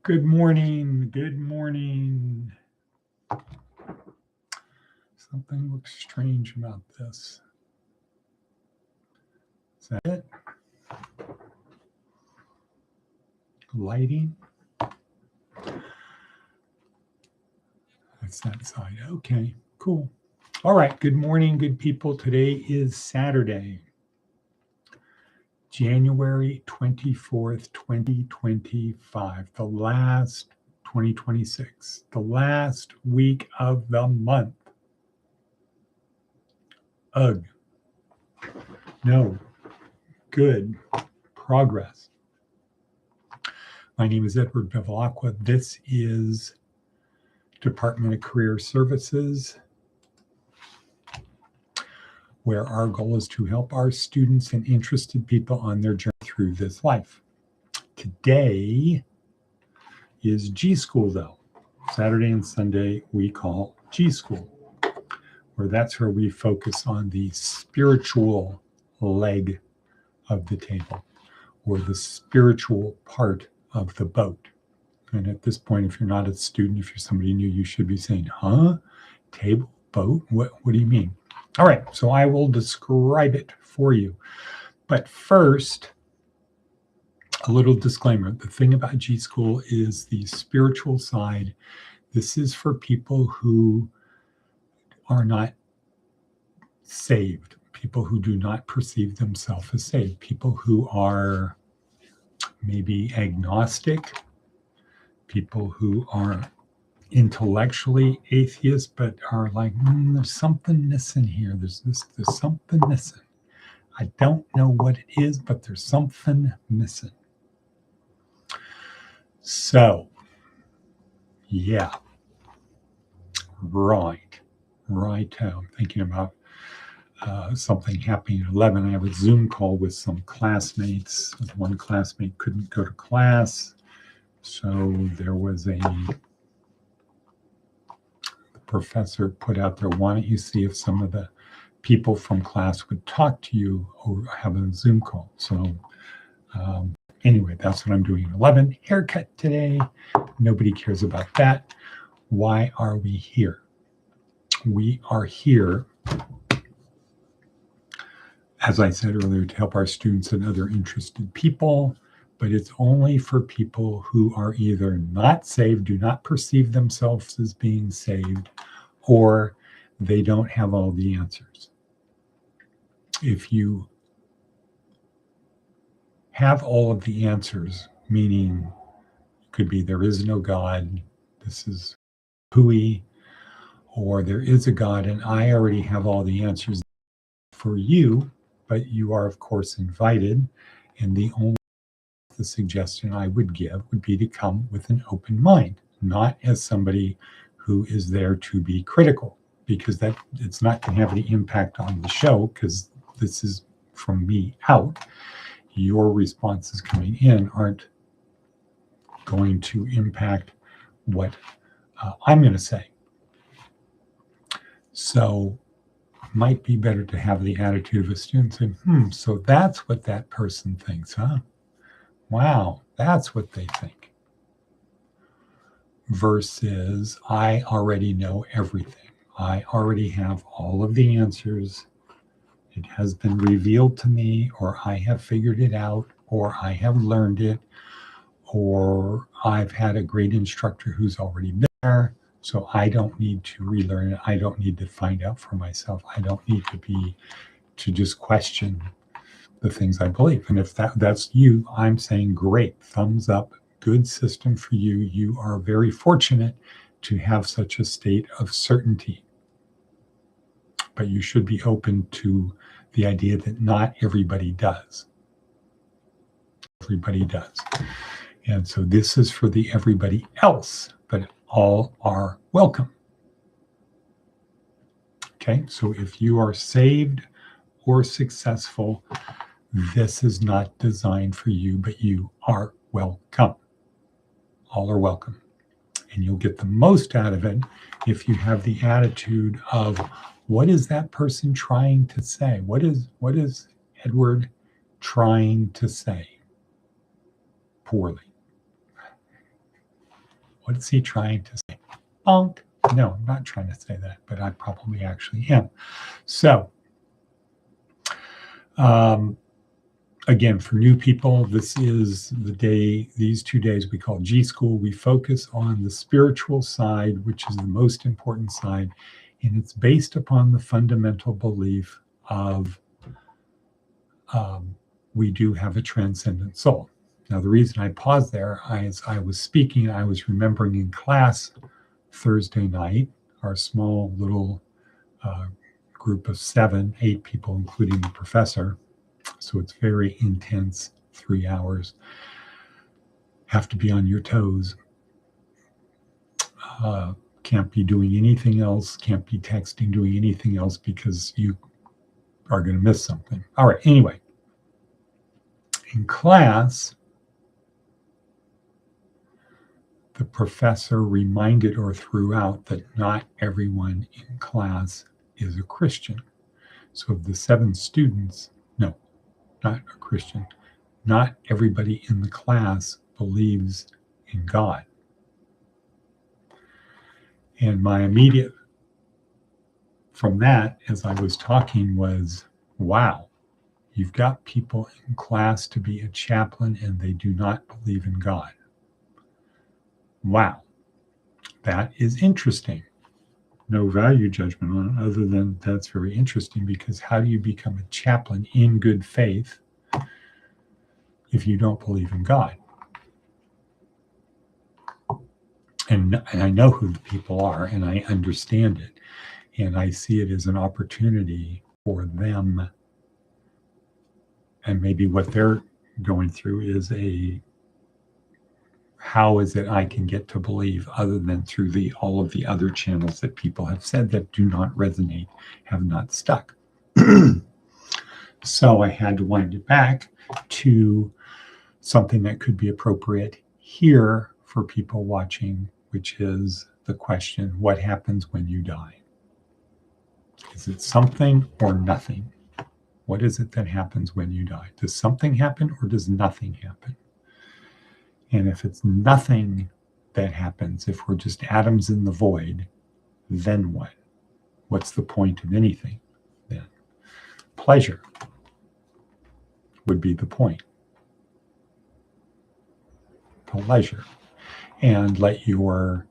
Good morning. Good morning. Something looks strange about this. Is that it? Lighting? That's that side. Okay, cool. All right. Good morning, good people. Today is Saturday, January 24th, 2025, the last 2026, the last week of the month. Ugh. No. Good progress. My name is Edward Bevilacqua. This is Department of Career Services, where our goal is to help our students and interested people on their journey through this life. Today is G.school, though. Saturday and Sunday we call G.school, where that's where we focus on the spiritual leg of the table, or the spiritual part of the boat. And at this point, if you're not a student, if you're somebody new, you should be saying, huh? Table, boat? What do you mean? All right, so I will describe it for you. But first, a little disclaimer. The thing about G.school is the spiritual side. This is for people who are not saved, people who do not perceive themselves as saved, people who are maybe agnostic, people who are intellectually atheists, but are like, there's something missing here. There's something missing. I don't know what it is, but there's something missing. So, yeah, right. I'm thinking about something happening at 11. I have a Zoom call with some classmates. One classmate couldn't go to class, so there was the professor put out there, why don't you see if some of the people from class would talk to you or have a Zoom call. So anyway, that's what I'm doing at 11. Haircut today. Nobody cares about that. Why are we here? We are here, as I said earlier, to help our students and other interested people, but it's only for people who are either not saved, do not perceive themselves as being saved, or they don't have all the answers. If you have all of the answers, meaning it could be there is no God, this is hooey, or there is a God and I already have all the answers for you, but you are of course invited, and the suggestion I would give would be to come with an open mind, not as somebody who is there to be critical, because that it's not going to have any impact on the show, because this is from me out. Your responses coming in aren't going to impact what I'm going to say. So might be better to have the attitude of a student saying, so that's what that person thinks, huh? Wow, that's what they think. Versus, I already know everything. I already have all of the answers. It has been revealed to me, or I have figured it out, or I have learned it, or I've had a great instructor who's already been there, so I don't need to relearn it. I don't need to find out for myself. I don't need to just question the things I believe. And if that's you, I'm saying great, thumbs up, good system for you. You are very fortunate to have such a state of certainty. But you should be open to the idea that not everybody does. Everybody does. And so this is for the everybody else, but all are welcome. Okay, so if you are saved or successful, this is not designed for you, but you are welcome. All are welcome. And you'll get the most out of it if you have the attitude of, what is that person trying to say? What is Edward trying to say? Poorly. What is he trying to say? Bonk. No, I'm not trying to say that, but I probably actually am. So, again, for new people, this is the day, these 2 days we call G.school. We focus on the spiritual side, which is the most important side, and it's based upon the fundamental belief of we do have a transcendent soul. Now, the reason I paused there, as I was speaking, I was remembering in class Thursday night, our small little group of 7, 8 people, including the professor. So it's very intense, 3 hours. Have to be on your toes. Can't be doing anything else. Can't be texting, doing anything else because you are going to miss something. All right, anyway. In class, the professor reminded or threw out that not everyone in class is a Christian. So of the 7 students, no, not a Christian, not everybody in the class believes in God. And my immediate from that, as I was talking, was, wow, you've got people in class to be a chaplain and they do not believe in God. Wow, that is interesting. No value judgment on it other than that's very interesting, because how do you become a chaplain in good faith if you don't believe in God? And I know who the people are, and I understand it, and I see it as an opportunity for them, and maybe what they're going through is how is it I can get to believe other than through all of the other channels that people have said that do not resonate, have not stuck. So I had to wind it back to something that could be appropriate here for people watching, which is the question, what happens when you die? Is it something or nothing? What is it that happens when you die? Does something happen or does nothing happen? And if it's nothing that happens, if we're just atoms in the void, then what? What's the point of anything then? Pleasure would be the point. Pleasure. And let your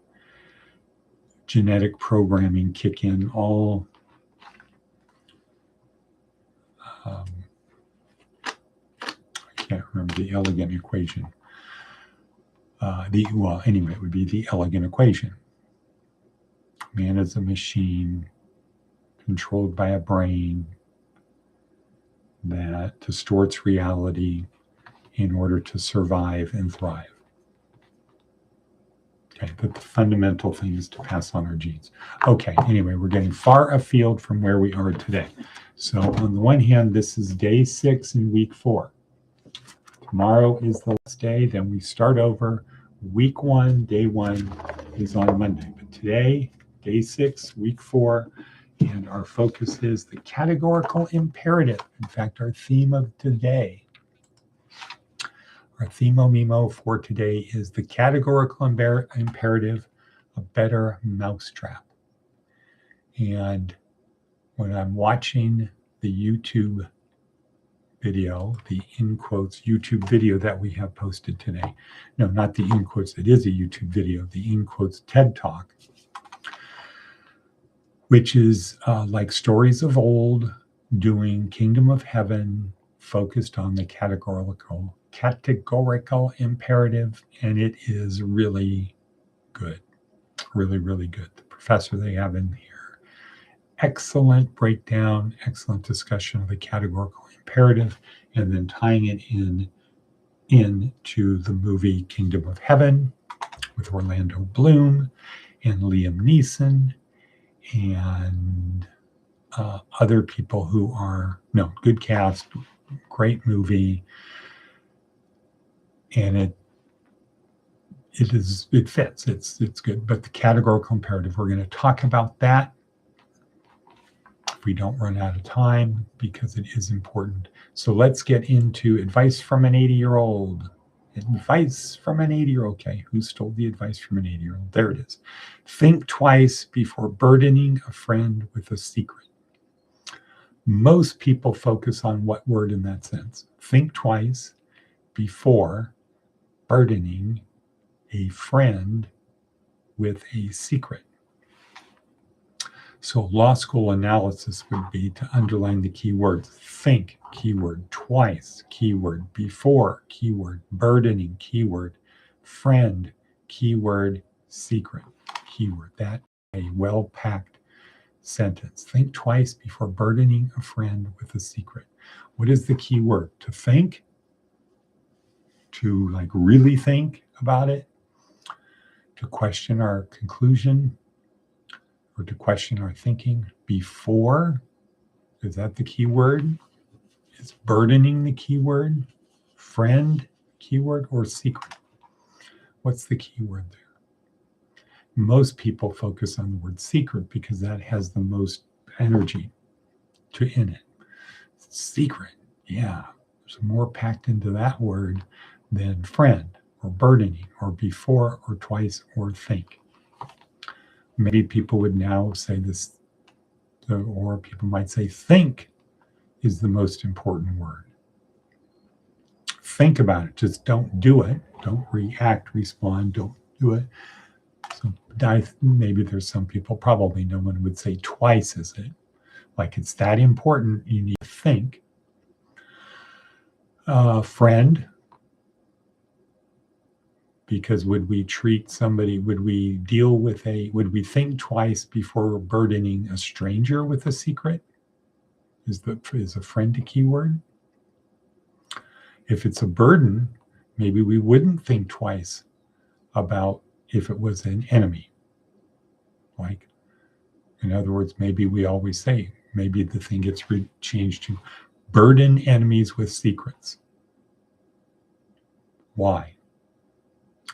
genetic programming kick in all I can't remember the elegant equation. Anyway, it would be the elegant equation. Man is a machine controlled by a brain that distorts reality in order to survive and thrive. Okay, but the fundamental thing is to pass on our genes. Okay, anyway, we're getting far afield from where we are today. So on the one hand, this is day 6 in week 4. Tomorrow is the last day, then we start over. Week 1, day 1 is on Monday. But today, day 6, week 4, and our focus is the categorical imperative. In fact, our theme of today, our themo-memo for today is the categorical imperative, a better mousetrap. And when I'm watching the YouTube video, the in quotes YouTube video that we have posted today, no, not the in quotes, it is a YouTube video, the in quotes TED Talk, which is like stories of old, doing Kingdom of Heaven, focused on the categorical imperative, and it is really good, really, really good. The professor they have in here, excellent breakdown, excellent discussion of the categorical imperative, and then tying it into the movie Kingdom of Heaven with Orlando Bloom and Liam Neeson and other people who are, good cast, great movie, and it fits, it's good. But the categorical imperative, we're going to talk about that if we don't run out of time, because it is important. So let's get into advice from an 80-year-old. Advice from an 80-year-old. Okay, who stole the advice from an 80-year-old? There it is. Think twice before burdening a friend with a secret. Most people focus on what word in that sense? Think twice before burdening a friend with a secret. So law school analysis would be to underline the keyword think, keyword twice, keyword before, keyword burdening, keyword friend, keyword secret, keyword. That a well-packed sentence. Think twice before burdening a friend with a secret. What is the key word? To think, to like really think about it, to question our conclusion, or to question our thinking. Before, is that the key word? Is burdening the key word? Friend, keyword, or secret? What's the key word there? Most people focus on the word secret because that has the most energy in it. Secret, yeah. There's more packed into that word than friend or burdening or before or twice or think. Maybe people would now say this, or people might say think is the most important word. Think about it. Just don't do it. Don't react, respond. Don't do it. So maybe there's some people, probably no one would say twice, is it? Like it's that important. You need to think. Friend, because would we treat somebody, would we think twice before burdening a stranger with a secret? Is a friend a keyword? If it's a burden, maybe we wouldn't think twice about if it was an enemy. Like, in other words, maybe we always say, maybe the thing gets changed to burden enemies with secrets. Why?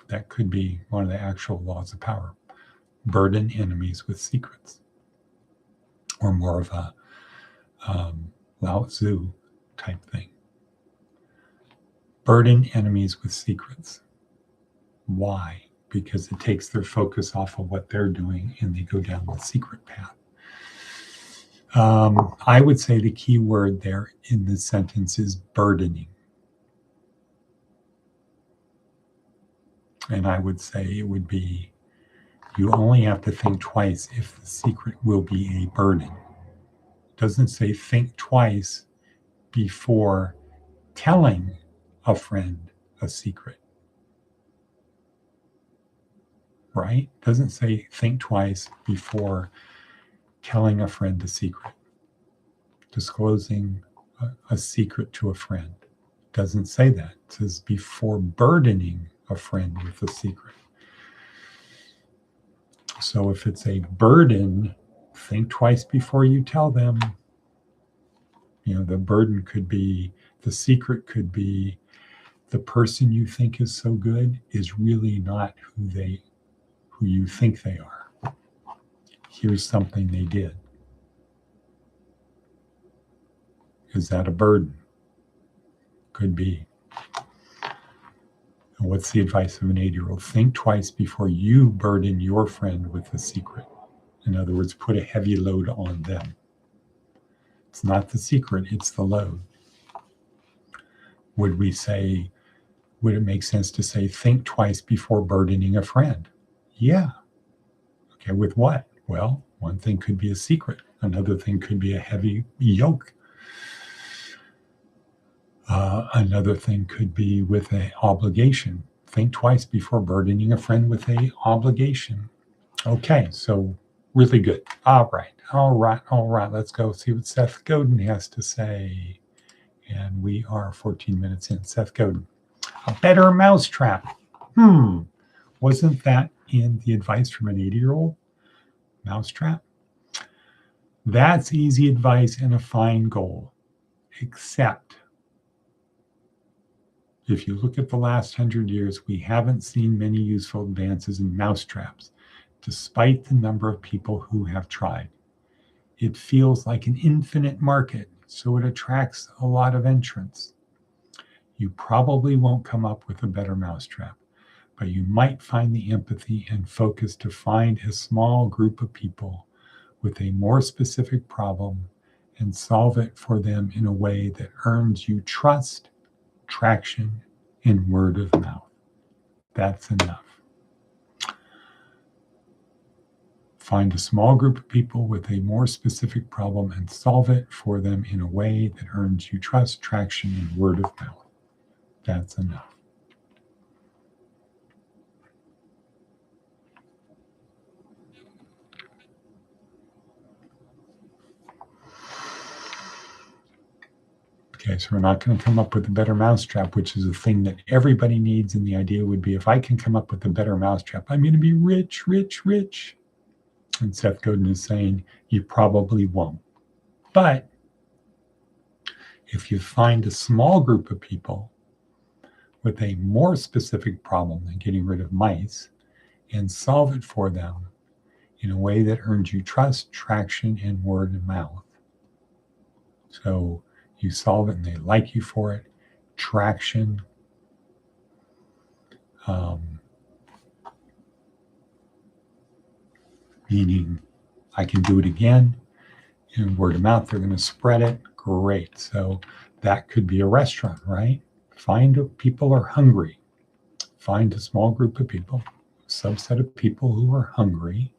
That could be one of the actual laws of power. Burden enemies with secrets. Or more of a Lao Tzu type thing. Burden enemies with secrets. Why? Because it takes their focus off of what they're doing and they go down the secret path. I would say the key word there in this sentence is burdening. And I would say it would be, you only have to think twice if the secret will be a burden. It doesn't say think twice before telling a friend a secret. Right? It doesn't say think twice before telling a friend a secret. Disclosing a secret to a friend. It doesn't say that. It says before burdening a friend with a secret. So if it's a burden, think twice before you tell them. The burden could be, the secret could be, the person you think is so good is really not who you think they are. Here's something they did. Is that a burden? Could be. And what's the advice of an 80-year-old? Think twice before you burden your friend with a secret. In other words, put a heavy load on them. It's not the secret, it's the load. Would it make sense to say, think twice before burdening a friend? Yeah. Okay, with what? Well, one thing could be a secret. Another thing could be a heavy yoke. Another thing could be with an obligation. Think twice before burdening a friend with an obligation. Okay, so really good. All right. Let's go see what Seth Godin has to say. And we are 14 minutes in. Seth Godin. A better mousetrap. Wasn't that in the advice from an 80-year-old? Mousetrap? That's easy advice and a fine goal. Except, if you look at the last 100 years, we haven't seen many useful advances in mousetraps, despite the number of people who have tried. It feels like an infinite market, so it attracts a lot of entrants. You probably won't come up with a better mousetrap, but you might find the empathy and focus to find a small group of people with a more specific problem and solve it for them in a way that earns you trust, traction, and word of mouth. That's enough. Find a small group of people with a more specific problem and solve it for them in a way that earns you trust, traction, and word of mouth. That's enough. Okay, so we're not going to come up with a better mousetrap, which is a thing that everybody needs. And the idea would be, if I can come up with a better mousetrap, I'm going to be rich, rich, rich. And Seth Godin is saying, you probably won't. But if you find a small group of people with a more specific problem than getting rid of mice and solve it for them in a way that earns you trust, traction, and word of mouth. So you solve it and they like you for it. Traction. Meaning I can do it again. And word of mouth, they're going to spread it. Great. So that could be a restaurant, right? Find people are hungry. Find a small group of people, a subset of people who are hungry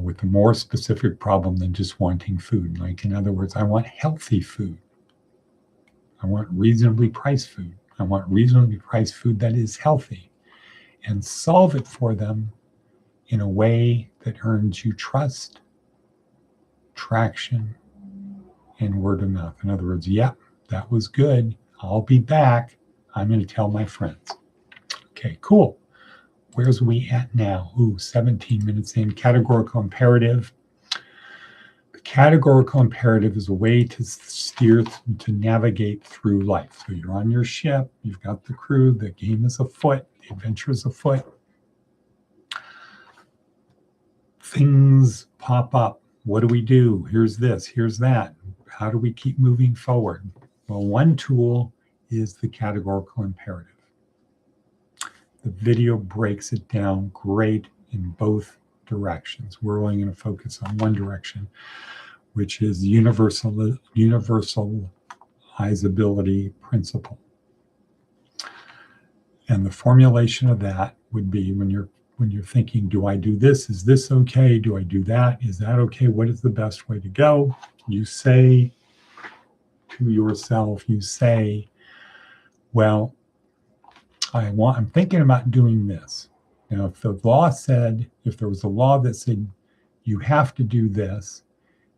with a more specific problem than just wanting food. Like, in other words, I want healthy food. I want reasonably priced food. I want reasonably priced food that is healthy, and solve it for them in a way that earns you trust, traction, and word of mouth. In other words, yep, that was good. I'll be back. I'm going to tell my friends. Okay, cool. Where's we at now? 17 minutes in. Categorical imperative. The categorical imperative is a way to steer, to navigate through life. So you're on your ship, you've got the crew, the game is afoot, the adventure is afoot. Things pop up. What do we do? Here's this, here's that. How do we keep moving forward? Well, one tool is the categorical imperative. The video breaks it down great in both directions. We're only going to focus on one direction, which is universalizability principle. And the formulation of that would be, when you're thinking, do I do this? Is this okay? Do I do that? Is that okay? What is the best way to go? You say to yourself, well, I'm thinking about doing this. Now, if there was a law that said you have to do this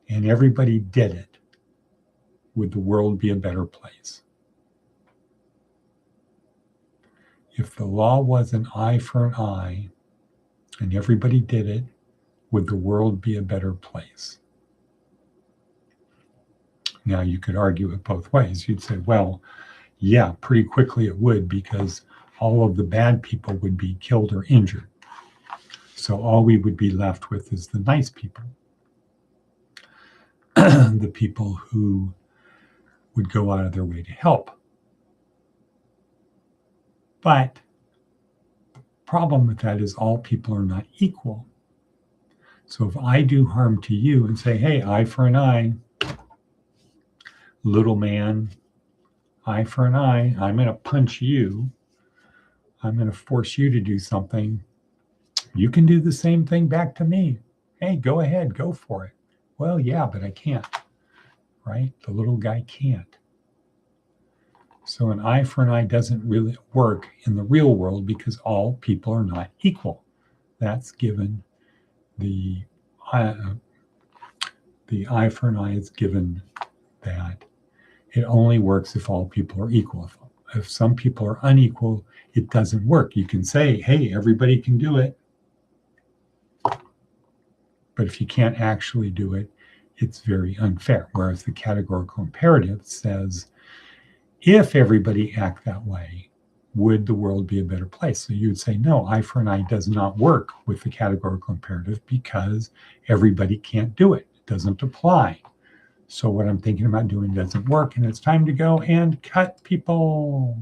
and everybody did it, would the world be a better place? If the law was an eye for an eye and everybody did it, would the world be a better place? Now, you could argue it both ways. You'd say, well, yeah, pretty quickly it would, because all of the bad people would be killed or injured. So all we would be left with is the nice people, the people who would go out of their way to help. But the problem with that is all people are not equal. So if I do harm to you and say, hey, eye for an eye, little man, eye for an eye, I'm going to punch you, I'm going to force you to do something, you can do the same thing back to me. Hey, go ahead, go for it. Well, yeah, but I can't, right? The little guy can't. So an eye for an eye doesn't really work in the real world because all people are not equal. That's given. The eye for an eye is given that it only works if all people are equal. If some people are unequal, it doesn't work. You can say, hey, everybody can do it. But if you can't actually do it, it's very unfair. Whereas the categorical imperative says, if everybody act that way, would the world be a better place? So you'd say, no, eye for an eye does not work with the categorical imperative because everybody can't do it. It doesn't apply. So what I'm thinking about doing doesn't work, and it's time to go and cut people.